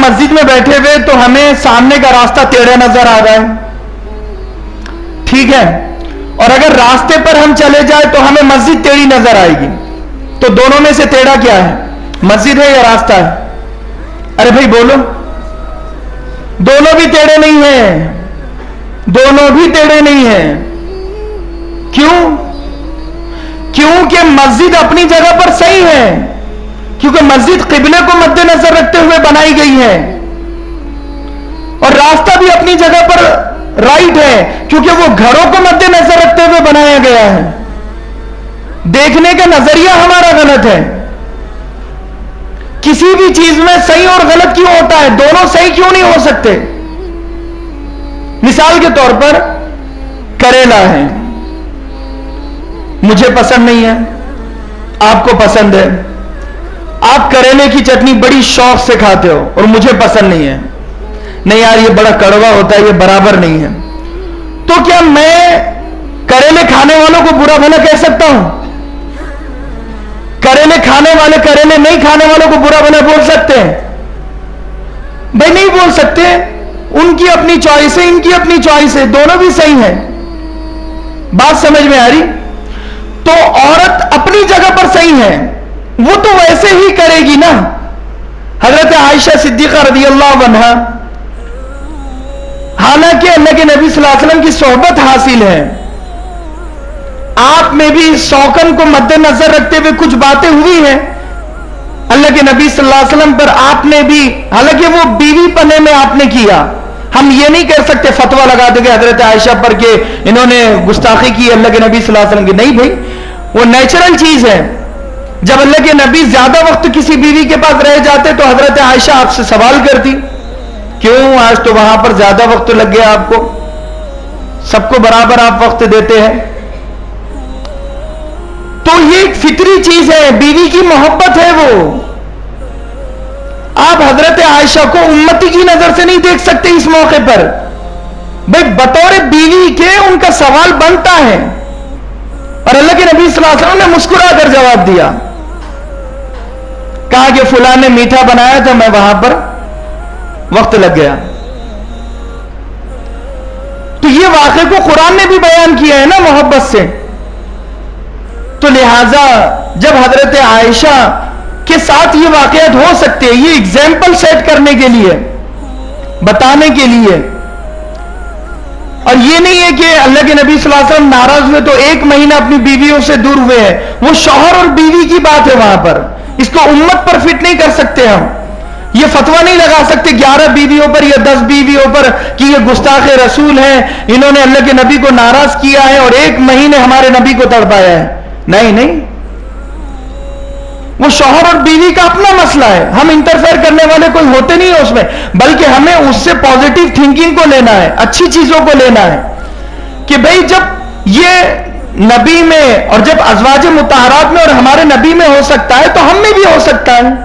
हम मस्जिद में बैठे हुए तो हमें सामने का रास्ता टेढ़ा नजर आ रहा है, ठीक है, और अगर रास्ते पर हम चले जाए तो हमें मस्जिद टेढ़ी नजर आएगी। तो दोनों में से टेढ़ा क्या है, मस्जिद है या रास्ता है? अरे भाई बोलो। दोनों भी टेढ़े नहीं है, दोनों भी टेढ़े नहीं है। क्यों? क्योंकि मस्जिद अपनी जगह पर सही है, क्योंकि मस्जिद किबले को मद्देनजर रखते हुए बनाई गई है, और रास्ता भी अपनी जगह पर राइट है, क्योंकि वो घरों को मद्देनजर रखते हुए बनाया गया है। देखने का नजरिया हमारा गलत है। किसी भी चीज में सही और गलत क्यों होता है? दोनों सही क्यों नहीं हो सकते? मिसाल के तौर पर करेला है, मुझे पसंद नहीं है, आपको पसंद है। आप करेले की चटनी बड़ी शौक से खाते हो और मुझे पसंद नहीं है। नहीं यार, ये बड़ा कड़वा होता है, ये बराबर नहीं है। तो क्या मैं करेले खाने वालों को बुरा भला कह सकता हूं? करेले खाने वाले करेले नहीं खाने वालों को बुरा भला बोल सकते हैं? भाई नहीं बोल सकते। उनकी अपनी चॉइस है, इनकी अपनी चॉइस है, दोनों भी सही है। बात समझ में आ रही? तो औरत अपनी जगह पर सही है, वो तो वैसे ही करेगी ना। हजरत आयशा सिद्दीका रज़ियल्लाहु अन्हा, हालांकि अल्लाह के नबी सल्लल्लाहु अलैहि वसल्लम की सोहबत हासिल है, आप में भी शौकन को मद्देनजर रखते हुए कुछ बातें हुई हैं अल्लाह के नबी सल्लल्लाहु अलैहि वसल्लम पर। आपने भी, हालांकि वो बीवी पने में आपने किया, हम ये नहीं कह सकते फतवा लगा देंगे हजरत आयशा पर के इन्होंने गुस्ताखी की अल्लाह के नबी सल्लल्लाहु अलैहि वसल्लम की। नहीं भाई, वो नेचुरल चीज है। जब अल्लाह के नबी ज्यादा वक्त किसी बीवी के पास रह जाते तो हजरत आयशा आपसे सवाल करती, क्यों आज तो वहां पर ज्यादा वक्त लग गया आपको, सबको बराबर आप वक्त देते हैं। तो ये एक फितरी चीज है, बीवी की मोहब्बत है वो। आप हजरत आयशा को उम्मती की नजर से नहीं देख सकते इस मौके पर। भाई बतौर बीवी के उनका सवाल बनता है, और अल्लाह के नबी सल्लल्लाहु अलैहि वसल्लम ने मुस्कुरा कर जवाब दिया, कहा कि फुलान ने मीठा बनाया था, मैं वहां पर वक्त लग गया। तो ये वाक़े को कुरान ने भी बयान किया है ना मोहब्बत से। तो लिहाजा जब हजरत आयशा के साथ ये वाकयात हो सकते हैं, ये एग्जाम्पल सेट करने के लिए, बताने के लिए, और ये नहीं है कि अल्लाह के नबी सल्लल्लाहु अलैहि वसल्लम नाराज हुए तो एक महीना अपनी बीवियों से दूर हुए हैं। वो शौहर और बीवी की बात है वहां पर, इसको उम्मत पर फिट नहीं कर सकते हम। ये फतवा नहीं लगा सकते 11 बीवियों पर या 10 बीवियों पर कि ये गुस्ताख रसूल हैं, इन्होंने अल्लाह के नबी को नाराज किया है और एक महीने हमारे नबी को तड़पाया है। नहीं नहीं, वो शौहर और बीवी का अपना मसला है, हम इंटरफेयर करने वाले कोई होते नहीं है उसमें, बल्कि हमें उससे पॉजिटिव थिंकिंग को लेना है, अच्छी चीजों को लेना है कि भाई जब ये नबी में और जब अज़वाज मुतहरात में और हमारे नबी में हो सकता है तो हम में भी हो सकता है।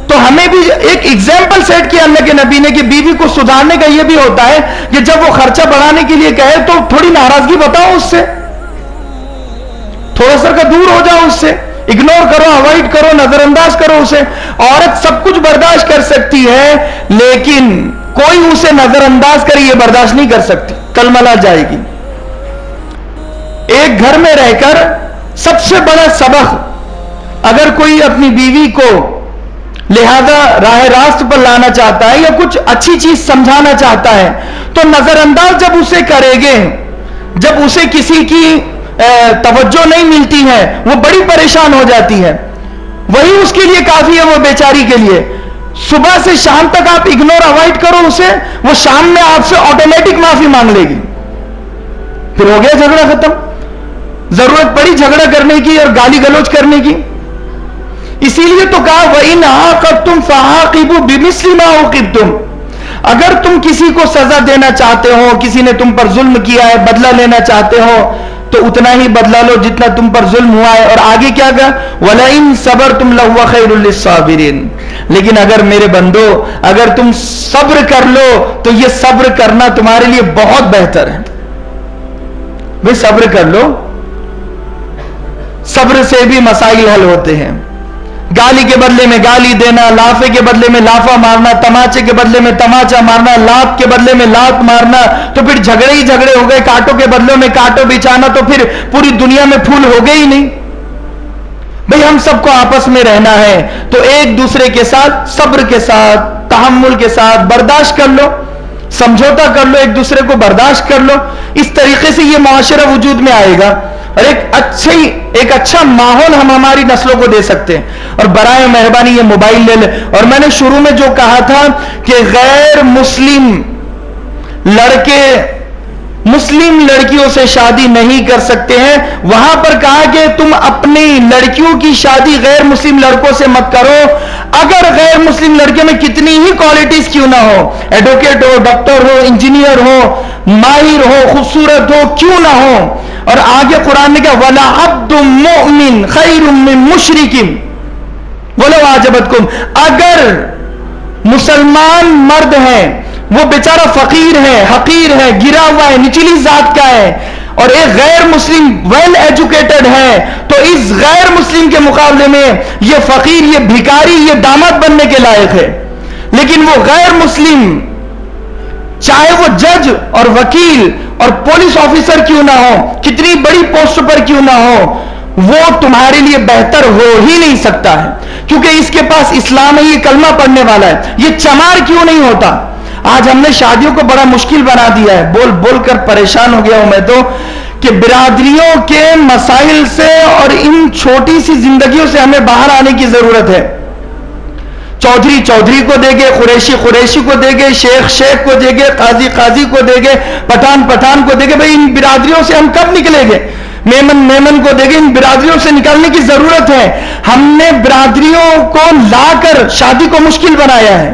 तो हमें भी एक एग्जाम्पल सेट किया अल्लाह के नबी ने कि बीवी को सुधारने का यह भी होता है कि जब वो खर्चा बढ़ाने के लिए कहे तो थोड़ी नाराजगी बताओ उससे, थोड़ा सा का दूर हो जाओ उससे, इग्नोर करो, अवॉइड करो, नजरअंदाज करो उसे। औरत सब कुछ बर्दाश्त कर सकती है, लेकिन कोई उसे नजरअंदाज करे ये बर्दाश्त नहीं कर सकती, तलमला जाएगी। एक घर में रहकर सबसे बड़ा सबक अगर कोई अपनी बीवी को लिहाजा राह रास्त पर लाना चाहता है या कुछ अच्छी चीज समझाना चाहता है तो नजरअंदाज जब उसे करेंगे, जब उसे किसी की तवज्जो नहीं मिलती है वो बड़ी परेशान हो जाती है, वही उसके लिए काफी है, वो बेचारी के लिए। सुबह से शाम तक आप इग्नोर अवॉइड करो उसे, वो शाम में आपसे ऑटोमेटिक माफी मांग लेगी, फिर हो गया झगड़ा खत्म। जरूरत पड़ी झगड़ा करने की और गाली गलौज करने की, इसीलिए तो कहा वइन आक़बतुम फ़आक़िबू बिमिस्लि मा उक़िबतुम। अगर तुम किसी को सजा देना चाहते हो, किसी ने तुम पर जुल्म किया है, बदला लेना चाहते हो तो उतना ही बदला लो जितना तुम पर जुल्म हुआ है। और आगे क्या कहा, वलइन सबरतुम लहुव खैरुल लिस्साबिरीन। लेकिन अगर मेरे बंदो अगर तुम सब्र कर लो तो यह सब्र करना तुम्हारे लिए बहुत बेहतर है। भाई सब्र कर लो, सब्र से भी मसाइल हल होते हैं। गाली के बदले में गाली देना, लाफे के बदले में लाफा मारना, तमाचे के बदले में तमाचा मारना, लात के बदले में लात मारना, तो फिर झगड़े ही झगड़े हो गए। कांटों के बदले में कांटों बिछाना, तो फिर पूरी दुनिया में फूल हो गए ही नहीं। भाई हम सबको आपस में रहना है, तो एक दूसरे के साथ सब्र के साथ, तहम्मुल के साथ बर्दाश्त कर लो, समझौता कर लो, एक दूसरे को बर्दाश्त कर लो। इस तरीके से यह मुआशरा वजूद में आएगा और एक अच्छा माहौल हम हमारी नस्लों को दे सकते हैं। और बराए मेहरबानी ये मोबाइल ले ले। और मैंने शुरू में जो कहा था कि गैर मुस्लिम लड़के मुस्लिम लड़कियों से शादी नहीं कर सकते हैं, वहां पर कहा कि तुम अपनी लड़कियों की शादी गैर मुस्लिम लड़कों से मत करो, अगर गैर मुस्लिम लड़के में कितनी ही क्वालिटीज क्यों ना हो, एडवोकेट हो, डॉक्टर हो, इंजीनियर हो, माहिर हो, खूबसूरत हो, क्यों ना हो। और आगे कुरान ने कहा वला अब्दुम मुमिन खैरुम मिन मुशरिकिन वलो आजबतकुम, अगर मुसलमान मर्द है, वो बेचारा फकीर है, हकीर है, गिरा हुआ है, निचली जात का है, और एक गैर मुस्लिम वेल एजुकेटेड है, तो इस गैर मुस्लिम के मुकाबले में ये फकीर, ये भिखारी, ये दामाद बनने के लायक है। लेकिन वो गैर मुस्लिम चाहे वो जज और वकील और पुलिस ऑफिसर क्यों ना हो, कितनी बड़ी पोस्ट पर क्यों ना हो, वो तुम्हारे लिए बेहतर हो ही नहीं सकता है, क्योंकि इसके पास इस्लाम है, ये कलमा पढ़ने वाला है। ये चमार क्यों नहीं होता। आज हमने शादियों को बड़ा मुश्किल बना दिया है, बोल बोल कर परेशान हो गया हूं मैं तो, कि बिरादरियों के मसाइल से और इन छोटी सी जिंदगियों से हमें बाहर आने की जरूरत है। चौधरी चौधरी को देंगे, कुरैशी कुरैशी को देंगे, शेख शेख को देंगे, काजी काजी को देंगे, पठान पठान को देंगे। भाई इन बिरादरियों से हम कब निकलेंगे। मेमन मेमन को देंगे। इन बिरादरियों से निकलने की जरूरत है। हमने बिरादरियों को लाकर शादी को मुश्किल बनाया है।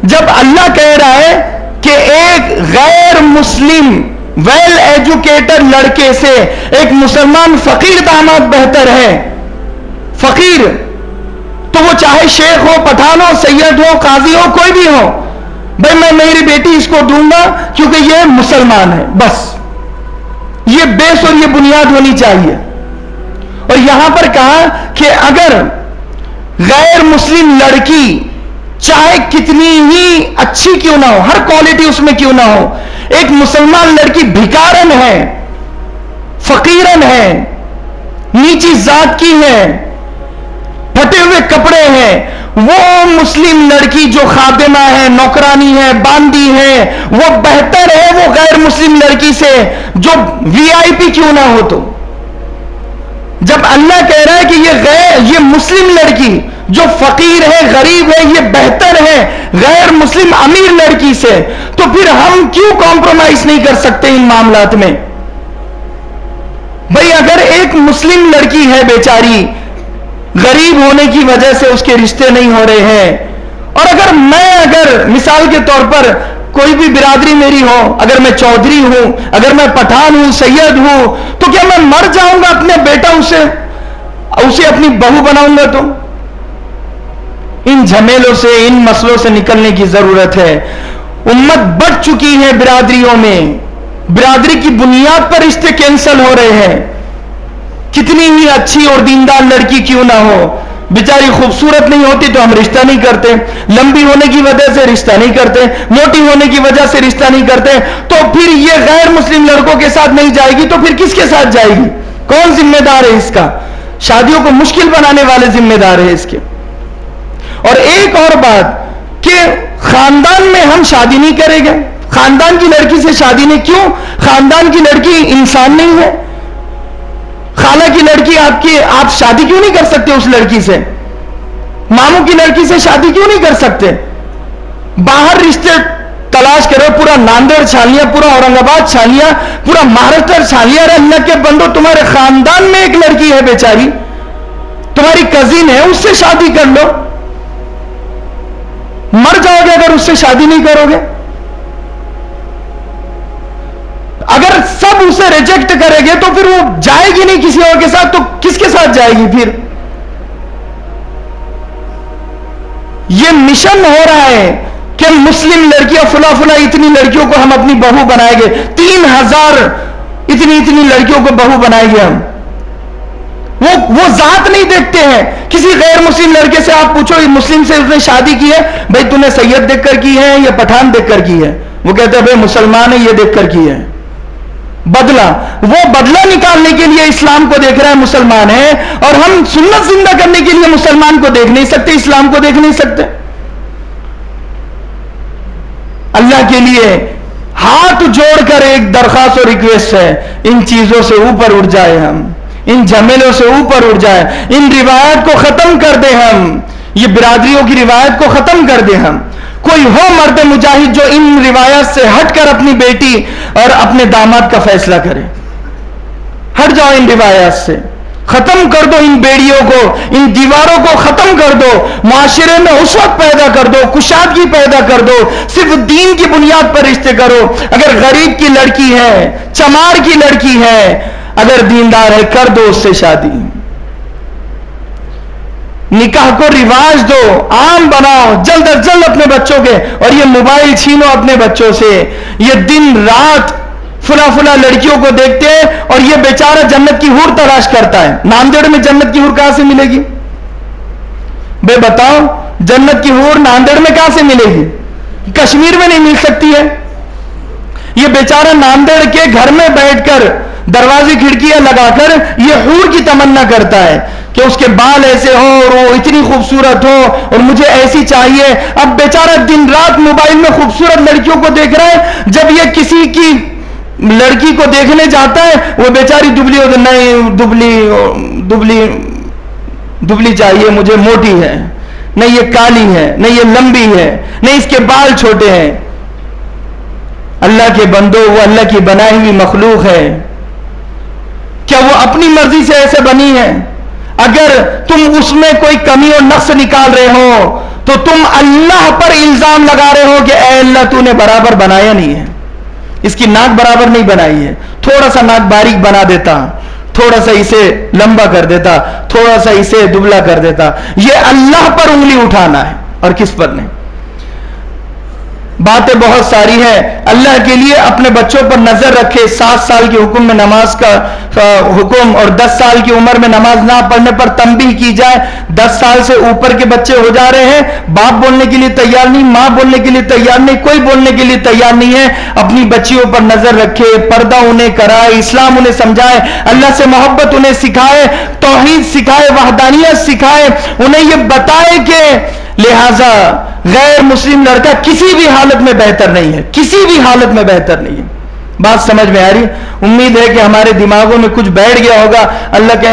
जब अल्लाह कह रहा है कि एक गैर मुस्लिम वेल एजुकेटेड लड़के से एक मुसलमान फकीर दामाद बेहतर है, फकीर तो वो चाहे शेख हो, पठान हो, सैयद हो, काजी हो, कोई भी हो, भाई मैं मेरी बेटी इसको दूंगा क्योंकि ये मुसलमान है, बस ये बेस और ये बुनियाद होनी चाहिए। और यहां पर कहा कि अगर गैर मुस्लिम लड़की चाहे कितनी ही अच्छी क्यों ना हो, हर क्वालिटी उसमें क्यों ना हो, एक मुसलमान लड़की भिकारन है, फकीरन है, नीची जात की है, फटे हुए कपड़े हैं, वो मुस्लिम लड़की जो खादिमा है, नौकरानी है, बांदी है, वो बेहतर है वो गैर मुस्लिम लड़की से जो वीआईपी क्यों ना हो। तो जब अल्लाह कह रहा है कि ये मुस्लिम लड़की जो फकीर है, गरीब है, ये बेहतर है गैर मुस्लिम अमीर लड़की से, तो फिर हम क्यों कॉम्प्रोमाइज नहीं कर सकते इन मामलात में। भाई अगर एक मुस्लिम लड़की है बेचारी, गरीब होने की वजह से उसके रिश्ते नहीं हो रहे हैं, और अगर मिसाल के तौर पर कोई भी बिरादरी मेरी हो, अगर मैं चौधरी हूं, अगर मैं पठान हूं, सैयद हूं, तो क्या मैं मर जाऊंगा अपने बेटा उसे अपनी बहू बनाऊंगा। तो इन झमेलों से, इन मसलों से निकलने की जरूरत है। उम्मत बढ़ चुकी है बिरादरियों में, बिरादरी की बुनियाद पर रिश्ते कैंसिल हो रहे हैं। कितनी ही अच्छी और दीनदार लड़की क्यों ना हो, बेचारी खूबसूरत नहीं होती तो हम रिश्ता नहीं करते, लंबी होने की वजह से रिश्ता नहीं करते, मोटी होने की वजह से रिश्ता नहीं करते, तो फिर ये गैर मुस्लिम लड़कों के साथ नहीं जाएगी तो फिर किसके साथ जाएगी। कौन जिम्मेदार है इसका। शादियों को मुश्किल बनाने वाले जिम्मेदार है इसके। और एक और बात कि खानदान में हम शादी नहीं करेंगे, खानदान की लड़की से शादी नहीं, क्यों। खानदान की लड़की इंसान नहीं है। खाला की लड़की आप शादी क्यों नहीं कर सकते उस लड़की से। मामू की लड़की से शादी क्यों नहीं कर सकते। बाहर रिश्ते तलाश करो, पूरा नांदेड़ छान लिया, पूरा औरंगाबाद छान लिया, पूरा महाराष्ट्र छान लिया। अरे अल्लाह के बंदो, तुम्हारे खानदान में एक लड़की है बेचारी, तुम्हारी कजिन है, उससे शादी कर लो। मर जाओगे अगर उससे शादी नहीं करोगे। अगर सब उसे रिजेक्ट करेंगे तो फिर वो जाएगी नहीं किसी और के साथ, तो किसके साथ जाएगी फिर। ये मिशन हो रहा है कि मुस्लिम लड़कियां फुला फुला इतनी लड़कियों को हम अपनी बहू बनाएंगे, 3000 इतनी लड़कियों को बहू बनाएंगे हम। वो जात नहीं देखते हैं। किसी गैर मुस्लिम लड़के से आप पूछो, मुस्लिम से उसने शादी की है, भाई तूने सैयद देखकर की है या पठान देखकर की है? वो कहते हैं भाई मुसलमान है, ये देखकर की है। बदला, वो बदला निकालने के लिए इस्लाम को देख रहा है, मुसलमान है, और हम सुन्नत जिंदा करने के लिए मुसलमान को देख नहीं सकते, इस्लाम को देख नहीं सकते। अल्लाह के लिए हाथ जोड़कर एक दरखास्त और रिक्वेस्ट है, इन चीजों से ऊपर उठ जाए, हम इन झमेलों से ऊपर उठ जाए, इन रिवायत को खत्म कर दे, हम ये बिरादरियों की रिवायत को खत्म कर दे। हम कोई हो मर्द मुजाहिद जो इन रिवायत से हटकर अपनी बेटी और अपने दामाद का फैसला करे। हट जाओ इन रिवायत से, खत्म कर दो इन बेड़ियों को, इन दीवारों को खत्म कर दो, माशरे में उसवत पैदा कर दो, कुशादगी पैदा कर दो, सिर्फ दीन की बुनियाद पर रिश्ते करो। अगर गरीब की लड़की है, चमार की लड़की है, अगर दीनदार है, कर दो उससे शादी। निकाह को रिवाज दो, आम बनाओ जल्द अज जल्द अपने बच्चों के, और ये मोबाइल छीनो अपने बच्चों से। ये दिन रात फुला फुला लड़कियों को देखते हैं, और ये बेचारा जन्नत की हूर तलाश करता है। नांदेड़ में जन्नत की हूर कहां से मिलेगी? बे बताओ, जन्नत की हूर नांदेड़ में कहां से मिलेगी? कश्मीर में नहीं मिल सकती है। ये बेचारा नांदेड़ के घर में बैठकर दरवाजे खिड़कियां लगाकर ये हूर की तमन्ना करता है कि उसके बाल ऐसे हो और वो इतनी खूबसूरत हो और मुझे ऐसी चाहिए। अब बेचारा दिन रात मोबाइल में खूबसूरत लड़कियों को देख रहा है, जब ये किसी की लड़की को देखने जाता है, वो बेचारी दुबली हो, नहीं दुबली दुबली दुबली चाहिए मुझे, मोटी है, नहीं ये काली है, नहीं ये लंबी है, नहीं इसके बाल छोटे हैं। अल्लाह के बंदो, वो अल्लाह की बनाई हुई मखलूक है, क्या वो अपनी मर्जी से ऐसे बनी है? अगर तुम उसमें कोई कमी और नक्स निकाल रहे हो तो तुम अल्लाह पर इल्जाम लगा रहे हो कि ऐ अल्लाह तूने बराबर बनाया नहीं है, इसकी नाक बराबर नहीं बनाई है, थोड़ा सा नाक बारीक बना देता, थोड़ा सा इसे लंबा कर देता, थोड़ा सा इसे दुबला कर देता। यह अल्लाह पर उंगली उठाना है और किस पर नहीं। बातें बहुत सारी हैं। अल्लाह के लिए अपने बच्चों पर नजर रखे। 7 साल के हुक्म में नमाज का हुक्म और 10 साल की उम्र में नमाज ना पढ़ने पर तंबीह की जाए। 10 साल से ऊपर के बच्चे हो जा रहे हैं, बाप बोलने के लिए तैयार नहीं, मां बोलने के लिए तैयार नहीं, कोई बोलने के लिए तैयार नहीं है। अपनी बच्चियों पर नजर रखे, पर्दा उन्हें कराए, इस्लाम उन्हें समझाए, अल्लाह से मोहब्बत उन्हें सिखाए, तौहीद सिखाए, वहदानियत सिखाए, उन्हें यह बताए कि लिहाजा गैर मुस्लिम लड़का किसी भी हालत में बेहतर नहीं है, किसी भी हालत में बेहतर नहीं है। बात समझ में आ रही? उम्मीद है कि हमारे दिमागों में कुछ बैठ गया होगा। अल्लाह के